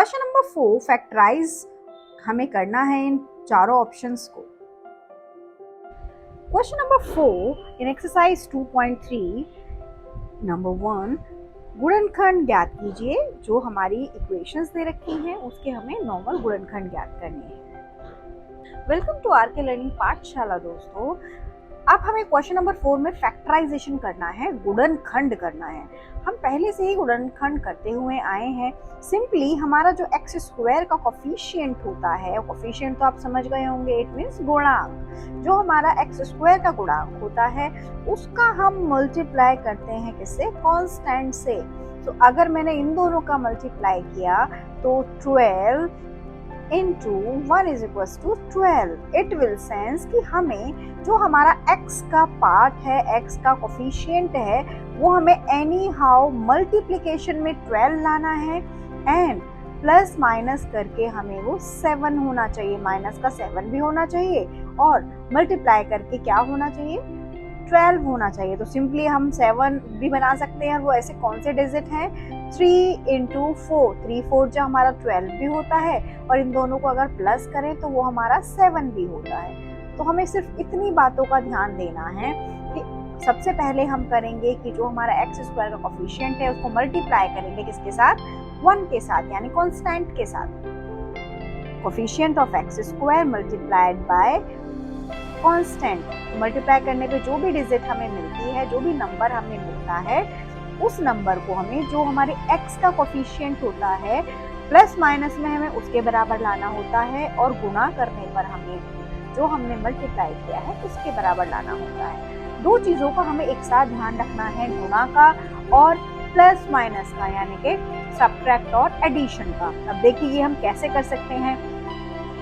Question number 4 factorise हमें करना है इन चारों ऑप्शंस को। क्वेश्चन नंबर 4 इन एक्सरसाइज 2.3 नंबर 1 गुणनखंड ज्ञात कीजिए। जो हमारी इक्वेशंस दे रखी हैं उसके हमें नॉर्मल गुणनखंड ज्ञात करने हैं। वेलकम टू आरके लर्निंग पाठशाला दोस्तों। अब हमें क्वेश्चन नंबर 4 में फैक्टराइजेशन करना है, गुणनखंड करना है। हम पहले से ही गुणनखंड करते हुए आए हैं। सिंपली हमारा जो एक्स स्क्वायर का कोफिशिएंट होता है, कोफिशिएंट तो आप समझ गए होंगे, इट मीन्स गुणांक। जो हमारा एक्स स्क्वायर का गुणांक होता है उसका हम मल्टीप्लाई करते हैं किससे? कांस्टेंट से। तो अगर मैंने इन दोनों का मल्टीप्लाई किया तो 12 into 1 is equals to 12. It will sense कि हमें जो हमारा x का पार्ट है, x का कोफिशिएंट है, वो हमें एनी हाउ मल्टीप्लिकेशन में 12 लाना है एंड प्लस माइनस करके हमें वो 7 होना चाहिए, माइनस का 7 भी होना चाहिए और मल्टीप्लाई करके क्या होना चाहिए? 12 होना चाहिए। तो सिंपली हम 7 भी बना सकते हैं। वो ऐसे कौन से डिजिट हैं? 3 into 4, 3 4 जो हमारा 12 भी होता है और इन दोनों को अगर प्लस करें तो वो हमारा 7 भी होता है। तो हमें सिर्फ इतनी बातों का ध्यान देना है कि सबसे पहले हम करेंगे कि जो हमारा एक्स स्क्वायर का कोफिशिएंट है उसको मल्टीप्लाई करेंगे किसके साथ? 1 के साथ, यानी कांस्टेंट के साथ। Coefficient of x square multiplied by constant. Multiply करने पे जो भी डिजिट हमें मिलती है, जो भी नंबर हमें मिलता है, उस नंबर को हमें जो हमारे x का कोफिशिएंट होता है प्लस माइनस में हमें उसके बराबर लाना होता है और गुणा करने पर हमें जो हमने मल्टीप्लाई किया है उसके बराबर लाना होता है। दो चीजों का हमें एक साथ ध्यान रखना है, गुणा का और प्लस माइनस का, यानी कि सब्ट्रैक्ट और एडिशन का। अब देखिए ये हम कैसे कर सकते हैं।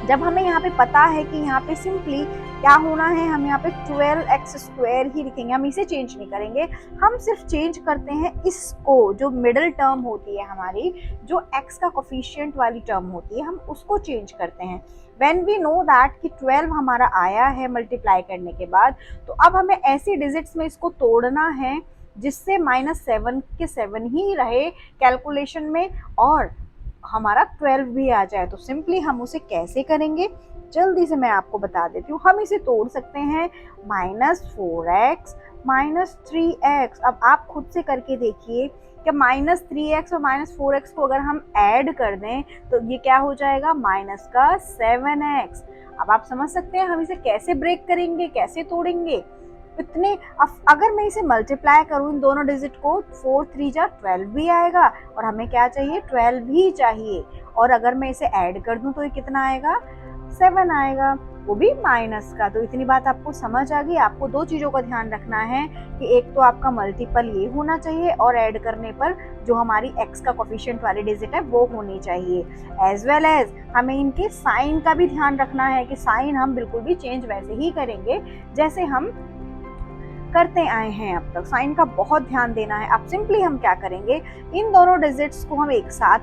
जब हमें यहाँ पे पता है कि यहाँ पे सिंपली क्या होना है, हम यहाँ पे 12x स्क्वायर ही लिखेंगे, हम इसे चेंज नहीं करेंगे। हम सिर्फ चेंज करते हैं इसको, जो मिडिल टर्म होती है हमारी, जो x का कोफिशिएंट वाली टर्म होती है, हम उसको चेंज करते हैं। When we know that कि 12 हमारा आया है मल्टीप्लाई करने के बाद, तो अब हमें ऐसे डिजिट्स में इसको तोड़ना है जिससे -7 के 7 ही रहे कैलकुलेशन में और हमारा 12 भी आ जाए। तो सिंपली हम उसे कैसे करेंगे, जल्दी से मैं आपको बता देती हूँ। हम इसे तोड़ सकते हैं -4x -3x। अब आप खुद से करके देखिए कि -3x और -4x को अगर हम ऐड कर दें तो ये क्या हो जाएगा? माइनस का 7x। अब आप समझ सकते हैं हम इसे कैसे ब्रेक करेंगे, कैसे तोड़ेंगे। इतने अगर मैं इसे मल्टीप्लाई करूँ इन दोनों डिजिट को, 4 3 जा 12 भी आएगा और हमें क्या चाहिए? 12 भी चाहिए। और अगर मैं इसे ऐड कर दूं तो ये कितना आएगा? 7 आएगा, वो भी माइनस का। तो इतनी बात आपको समझ आ गई। आपको दो चीजों का ध्यान रखना है कि एक तो आपका मल्टीपल ये होना चाहिए और ऐड करने पर जो हमारी x का कोफिशिएंट वाली डिजिट है वो होनी चाहिए। एज वेल एज हमें इनके साइन का भी ध्यान रखना है कि साइन हम बिल्कुल भी चेंज वैसे ही करेंगे जैसे हम करते आए हैं अब तक। साइन का बहुत ध्यान देना है। अब सिंपली हम क्या करेंगे, इन दोनों डिजिट्स को हम एक साथ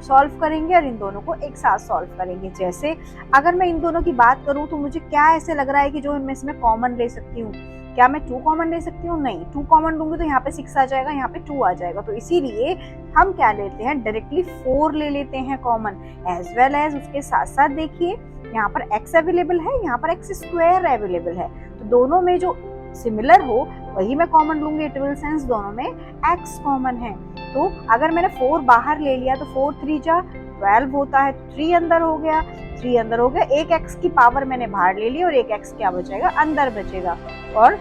सॉल्व करेंगे और इन दोनों को एक साथ सॉल्व करेंगे। जैसे अगर मैं इन दोनों की बात करूं तो मुझे क्या ऐसे लग रहा है कि जो इनमें से मैं कॉमन ले सकती हूँ? क्या मैं 2 कॉमन ले सकती हूँ? नहीं, 2 कॉमन लूंगी तो यहाँ पे 6 आ जाएगा, यहाँ पे 2 आ जाएगा। तो इसीलिए हम क्या लेते हैं, डायरेक्टली 4 ले लेते हैं कॉमन। एज वेल एज उसके साथ साथ देखिए यहाँ पर x अवेलेबल है, यहाँ पर x स्क्वायर अवेलेबल है। तो दोनों में जो सिमिलर हो वही मैं कॉमन लूंगी। इट विल सेंस दोनों में x कॉमन है। तो अगर मैंने 4 बाहर ले लिया तो 4 3 जा 12 होता है, तो 3 अंदर हो गया, 3 अंदर हो गया। एक x की पावर मैंने बाहर ले ली और एक x क्या बचेगा? अंदर बचेगा। और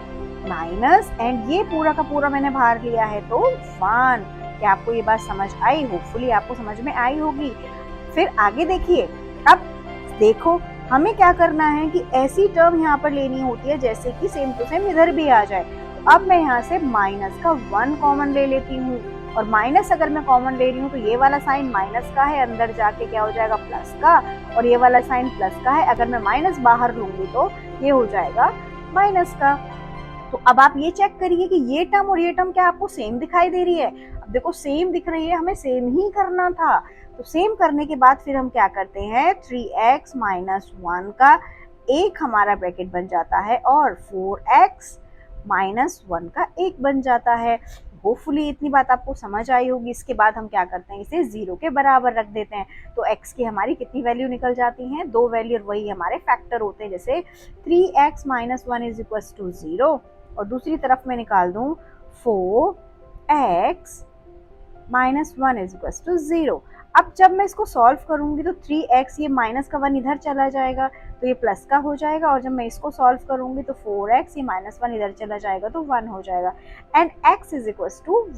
माइनस एंड ये पूरा का पूरा मैंने बाहर लिया है तो 1। क्या आपको ये बात समझ आई? होपफुली आपको समझ में आई होगी। फिर आगे देखिए। अब देखो हमें क्या करना है कि ऐसी टर्म यहाँ पर लेनी होती है जैसे कि सेम टू सेम इधर भी आ जाए। तो अब मैं यहाँ से माइनस का 1 कॉमन ले लेती हूँ और माइनस अगर मैं कॉमन ले रही हूँ तो ये वाला साइन माइनस का है, अंदर जाके क्या हो जाएगा? प्लस का। और ये वाला साइन प्लस का है, अगर मैं माइनस बाहर लूंगी तो ये हो जाएगा माइनस का। तो अब आप ये चेक करिए कि ये टर्म और ये टर्म क्या आपको सेम दिखाई दे रही है? अब देखो सेम दिख रही है, हमें सेम ही करना था। तो सेम करने के बाद फिर हम क्या करते हैं, 3x माइनस 1 का एक हमारा ब्रैकेट बन जाता है और 4x माइनस 1 का एक बन जाता है। होपफुली इतनी बात आपको समझ आई होगी। इसके बाद हम क्या करते हैं, इसे 0 के बराबर रख देते हैं। तो x की हमारी कितनी वैल्यू निकल जाती हैं, 2 वैल्यू, और वही हमारे फैक्टर होते हैं। जैसे 3x - 1 = 0, और दूसरी तरफ मैं निकाल दूं 4x - 1 = 0। अब जब मैं इसको सॉल्व करूंगी तो 3x, ये माइनस का 1 इधर चला जाएगा तो ये प्लस का हो जाएगा, और जब मैं इसको सॉल्व करूंगी तो 4x, ये -1 इधर चला जाएगा तो 1 हो जाएगा। And x =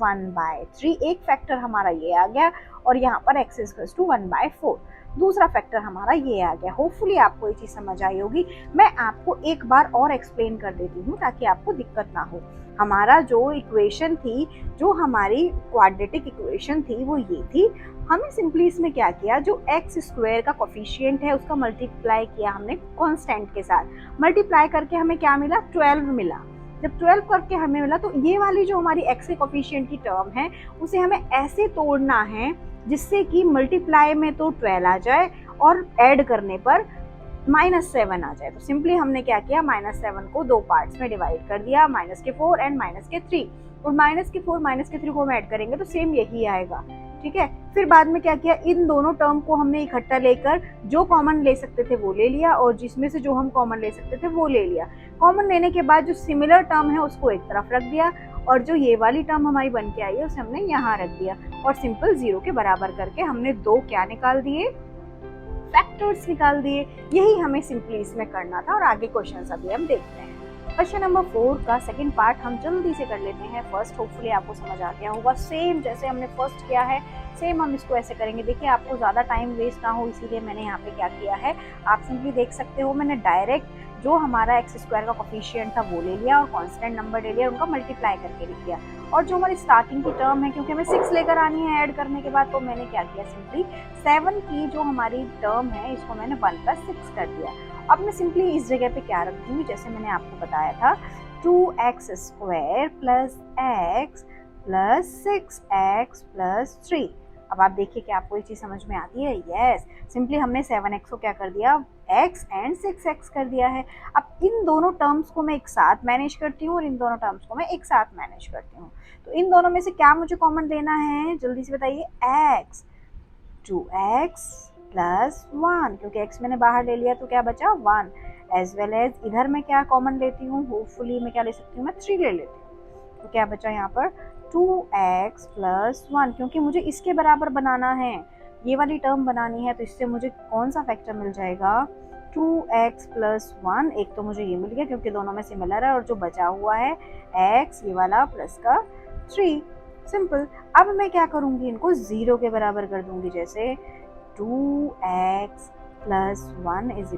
1/3। एक फैक्टर हमारा ये आ गया, और यहाँ पर x = 1/4। दूसरा फैक्टर हमारा ये आ गया। होपफुली आपको ये चीज़ समझ आई होगी। मैं आपको एक बार और एक्सप्लेन कर देती हूँ ताकि आपको दिक्कत ना हो। हमारा जो इक्वेशन थी, जो हमारी क्वाड्रेटिक इक्वेशन थी, वो ये थी। हमने सिंपली इसमें क्या किया, जो एक्स स्क्वायर का कोफिशिएंट है उसका मल्टीप्लाई किया हमने कांस्टेंट के साथ। मल्टीप्लाई करके हमें क्या मिला, 12 मिला। जब 12 करके हमें मिला तो ये वाली जो हमारी एक्स के कोफिशिएंट की टर्म है उसे हमें ऐसे तोड़ना है जिससे कि मल्टीप्लाई में तो 12 आ जाए और ऐड करने पर -7 आ जाए। तो सिंपली हमने क्या किया, -7 को 2 पार्ट्स में डिवाइड कर दिया, -4 एंड -3। और -4 -3 को हम ऐड करेंगे तो सेम यही आएगा, ठीक है। फिर बाद में क्या किया, इन दोनों टर्म को हमने इकट्ठा लेकर जो कॉमन ले सकते थे वो ले लिया, और जिसमें से जो हम कॉमन ले सकते थे वो ले लिया। कॉमन लेने के बाद जो सिमिलर टर्म है उसको एक तरफ रख दिया, और जो ये वाली टर्म हमारी बन के आई है उसे हमने यहाँ रख दिया, और सिंपल 0 के बराबर करके हमने 2 क्या निकाल दिए, फैक्टर्स निकाल दिए। यही हमें सिंपली इसमें करना था, और आगे क्वेश्चन अभी हम देखते हैं। क्वेश्चन नंबर 4 का सेकंड पार्ट हम जल्दी से कर लेते हैं। फर्स्ट होपफुली आपको समझ आ गया होगा। सेम जैसे हमने फर्स्ट किया है सेम हम इसको ऐसे करेंगे। देखिए आपको ज़्यादा टाइम वेस्ट ना हो इसीलिए मैंने यहाँ पे क्या किया है, आप सिंपली देख सकते हो, मैंने डायरेक्ट जो हमारा एक्स स्क्वायर का कोफिशिएंट था वो ले लिया और कांस्टेंट नंबर ले लिया, उनका मल्टीप्लाई करके लिख दिया। और जो हमारी स्टार्टिंग की टर्म है, क्योंकि हमें 6 लेकर आनी है ऐड करने के बाद, तो मैंने क्या किया, सिंपली 7 की जो हमारी टर्म है इसको मैंने 1 + 6 कर दिया। अब मैं सिंपली इस जगह पे क्या रख दूंगी, जैसे मैंने आपको बताया था 2x² + x + 6x + 3। अब आप देखिए कि आपको ये चीज़ समझ में आती है। यस, सिंपली हमने 7x को क्या कर दिया, x एंड 6x कर दिया है। अब इन दोनों टर्म्स को मैं एक साथ मैनेज करती हूँ और इन दोनों टर्म्स को मैं एक साथ मैनेज करती हूँ। तो इन दोनों में से क्या मुझे कॉमन लेना है, जल्दी से बताइए। x, 2x + 1, क्योंकि x मैंने बाहर ले लिया तो क्या बचा, 1। एज वेल एज इधर मैं क्या कॉमन लेती हूँ, होपफुली मैं क्या ले सकती हूँ, मैं 3 ले लेती हूँ। तो क्या बचा यहाँ पर, 2x + 1, क्योंकि मुझे इसके बराबर बनाना है, ये वाली टर्म बनानी है, तो इससे मुझे कौन सा फैक्टर मिल जाएगा, 2x + 1। एक तो मुझे ये मिल गया क्योंकि दोनों में सिमिलर है, और जो बचा हुआ है x, ये वाला प्लस का 3। सिंपल। अब मैं क्या करूँगी, इनको 0 के बराबर कर दूंगी। जैसे 2x + 1 =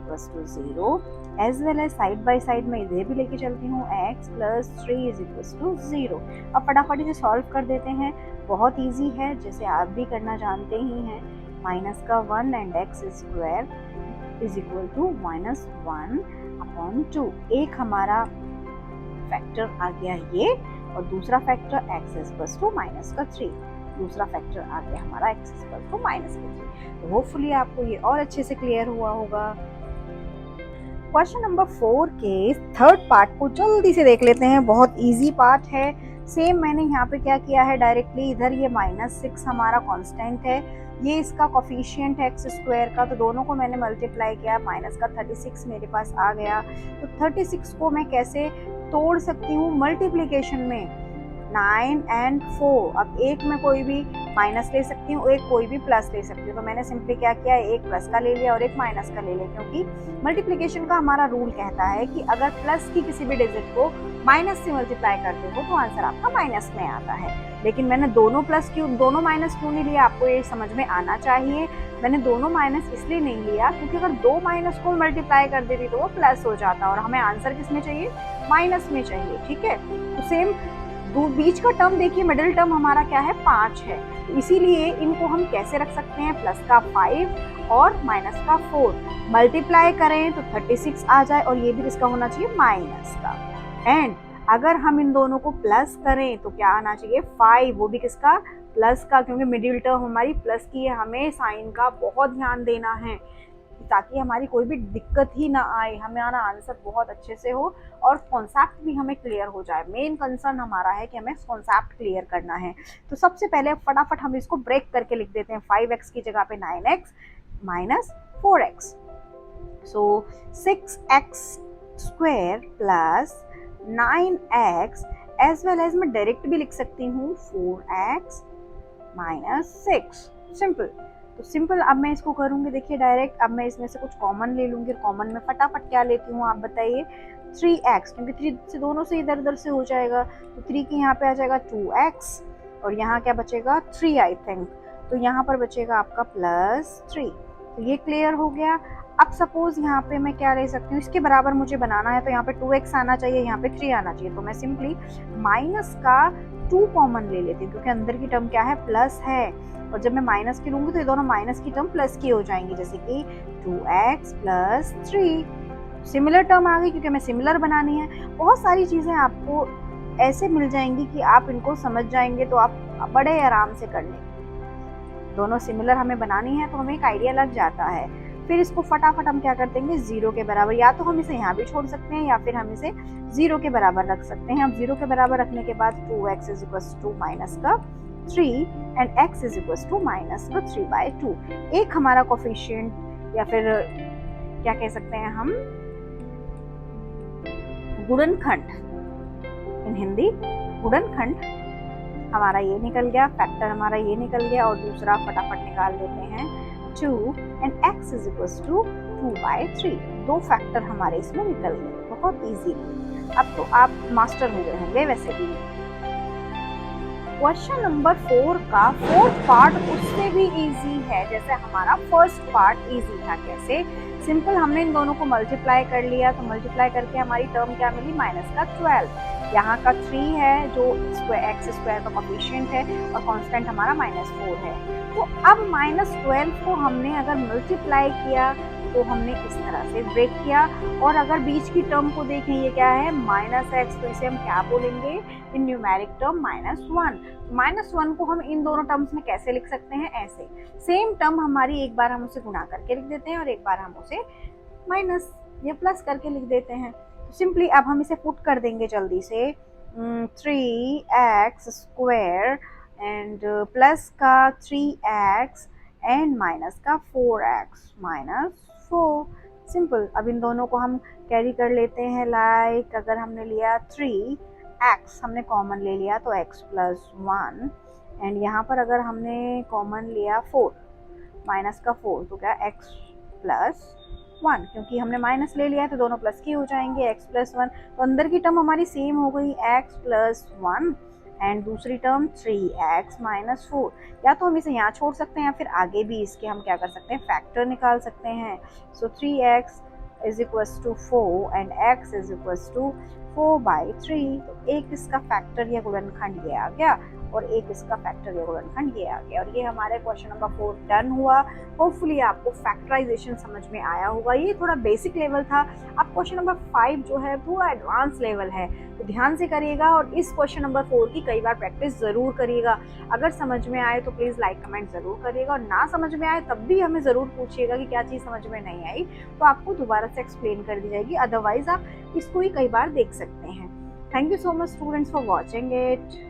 0, as well as side by side में इधर भी लेके चलती हूँ, x + 3 = 0। अब फटाफट इसे सॉल्व कर देते हैं, बहुत इजी है, जैसे आप भी करना जानते ही हैं। -1 एंड x² = -1/2। एक हमारा फैक्टर आ गया ये, और दूसरा फैक्टर x = -3। दूसरा फैक्टर आ गया हमारा x = -3। तो होपफुली आपको ये और अच्छे से क्लियर हुआ होगा। क्वेश्चन नंबर 4 के थर्ड पार्ट को जल्दी से देख लेते हैं, बहुत इजी पार्ट है। सेम मैंने यहाँ पे क्या किया है, डायरेक्टली इधर ये -6 हमारा कांस्टेंट है, ये इसका कोफिशिएंट है x² का, तो दोनों को मैंने मल्टीप्लाई किया, माइनस का 36 मेरे पास आ गया। तो 36 को मैं कैसे तोड़ सकती हूँ, मल्टीप्लिकेशन में 9 एंड 4। अब एक में कोई भी माइनस ले सकती हूँ, एक कोई भी प्लस ले सकती हूँ। तो मैंने सिंपली क्या किया, एक प्लस का ले लिया और एक माइनस का ले लिया, क्योंकि मल्टीप्लिकेशन का हमारा रूल कहता है कि अगर प्लस की किसी भी डिजिट को माइनस से मल्टीप्लाई करते हो तो आंसर आपका माइनस में आता है। लेकिन मैंने दोनों माइनस क्यों नहीं लिया, आपको ये समझ में आना चाहिए। मैंने दोनों माइनस इसलिए नहीं लिया क्योंकि अगर 2 माइनस को मल्टीप्लाई कर देती तो वो प्लस हो जाता, और हमें आंसर किस में चाहिए, माइनस में चाहिए, ठीक है। तो सेम बीच का टर्म देखिए, मिडिल टर्म हमारा क्या है, 5 है, तो इसीलिए इनको हम कैसे रख सकते हैं, प्लस का 5 और माइनस का 4 मल्टीप्लाई करें तो 36 आ जाए, और ये भी किसका होना चाहिए, माइनस का। एंड अगर हम इन दोनों को प्लस करें तो क्या आना चाहिए, 5, वो भी किसका, प्लस का, क्योंकि मिडिल टर्म हमारी प्लस की है, हमें साइन का बहुत ध्यान देना है। ताकि हमारी कोई भी दिक्कत ही ना आए, हमारा आंसर बहुत अच्छे से हो और कॉन्सेप्ट भी हमें क्लियर हो जाए। मेन कंसर्न हमारा है कि हमें कॉन्सेप्ट क्लियर करना है। तो सबसे पहले फटाफट हम इसको ब्रेक करके लिख देते हैं। 5x की जगह पे 9x minus 4x, so 6x square plus 9x, as well as मैं डायरेक्ट भी लिख सकती हूँ 4x माइनस 6। सिंपल। तो सिंपल अब मैं इसको करूंगी, देखिए डायरेक्ट। अब मैं इसमें से कुछ कॉमन ले लूंगी। कॉमन में फटाफट क्या लेती हूँ आप बताइए? 3x, क्योंकि 3 से दोनों से इधर उधर से हो जाएगा, तो 3 की यहाँ पे आ जाएगा 2x और यहाँ क्या बचेगा 3 आई थिंक। तो यहाँ पर बचेगा आपका प्लस 3। तो ये क्लियर हो गया। अब सपोज यहाँ पे मैं क्या ले सकती हूँ, इसके बराबर मुझे बनाना है, तो यहाँ पे 2x आना चाहिए, यहाँ पे 3 आना चाहिए। तो मैं सिंपली माइनस का 2 कॉमन ले लेती हूँ, क्योंकि अंदर की टर्म क्या है, प्लस है। और जब मैं माइनस की लूंगी तो ये दोनों माइनस की टर्म प्लस की हो जाएंगी, जैसे कि 2x प्लस 3। सिमिलर टर्म आ गई, क्योंकि हमें सिमिलर बनानी है। बहुत सारी चीजें आपको ऐसे मिल जाएंगी कि आप इनको समझ जाएंगे तो आप बड़े आराम से कर लेंगे। दोनों सिमिलर हमें बनानी है तो हमें एक आइडिया लग जाता है। फिर इसको फटाफट हम क्या कर देंगे, 0 के बराबर। या तो हम इसे यहाँ भी छोड़ सकते हैं या फिर हम इसे 0 के बराबर रख सकते हैं। अब 0 के बराबर रखने के बाद 2x is equal to minus का 3 and x is equal to minus का 3/2। एक हमारा कोफिशिएंट या फिर क्या कह सकते हैं हम, गुणनखंड, इन हिंदी गुणनखंड हमारा ये निकल गया, फैक्टर हमारा ये निकल गया। और दूसरा फटाफट निकाल लेते हैं 2 and x is equal to 2/3। 2 factor हमारे इसमें निकल गए बहुत इजीली। अब तो आप मास्टर हो गए होंगे वैसे भी। क्वेश्चन नंबर 4 का 4th पार्ट उससे भी इजी है जैसे हमारा फर्स्ट पार्ट इजी था। कैसे? सिंपल, हमने इन दोनों को मल्टीप्लाई कर लिया, तो मल्टीप्लाई करके हमारी टर्म क्या मिली, माइनस का 12। यहाँ का 3 है जो एक्स स्क्वायर का कोफिशिएंट है और कांस्टेंट हमारा -4 है। तो अब -12 को हमने अगर मल्टीप्लाई किया तो हमने इस तरह से ब्रेक किया। और अगर बीच की टर्म को देखें, ये क्या है, -x, तो इसे हम क्या बोलेंगे इन न्यूमेरिक टर्म, -1। -1 को हम इन दोनों टर्म्स में कैसे लिख सकते हैं, ऐसे। सेम टर्म हमारी एक बार हम उसे गुणा करके लिख देते हैं और एक बार हम उसे माइनस या प्लस करके लिख देते हैं। तो सिंपली अब हम इसे पुट कर देंगे जल्दी से। 3x स्क्वायर एंड प्लस का 3x एंड माइनस का 4x माइनस 4। सिंपल। अब इन दोनों को हम कैरी कर लेते हैं। लाइक अगर हमने लिया 3x, हमने कॉमन ले लिया तो x प्लस 1 एंड यहाँ पर अगर हमने कॉमन लिया 4 माइनस का 4 तो क्या x प्लस 1, क्योंकि हमने माइनस ले लिया है तो दोनों प्लस की हो जाएंगे, x प्लस 1। तो अंदर की टर्म हमारी सेम हो गई, x प्लस 1 एंड दूसरी टर्म 3x माइनस 4। या तो हम इसे यहाँ छोड़ सकते हैं या फिर आगे भी इसके हम क्या कर सकते हैं, फैक्टर निकाल सकते हैं। So 3x is equals to 4 and x is equals to 4/3। तो एक इसका फैक्टर या गुणनखंड ये आ गया और एक इसका फैक्टर या गुणनखंड ये आ गया। और ये हमारे क्वेश्चन नंबर 4 डन हुआ। होपफुली आपको फैक्टराइजेशन समझ में आया होगा। ये थोड़ा बेसिक लेवल था। अब क्वेश्चन नंबर 5 जो है थोड़ा एडवांस लेवल है, तो ध्यान से करिएगा और इस क्वेश्चन नंबर 4 की कई बार प्रैक्टिस जरूर करिएगा। अगर समझ में आए तो प्लीज लाइक कमेंट जरूर करिएगा, और ना समझ में आए तब भी हमें जरूर पूछिएगा कि क्या चीज समझ में नहीं आई, तो आपको दोबारा से एक्सप्लेन कर दी जाएगी। अदरवाइज आप इसको ही कई बार देख सकते हैं। Thank you so much students for watching it.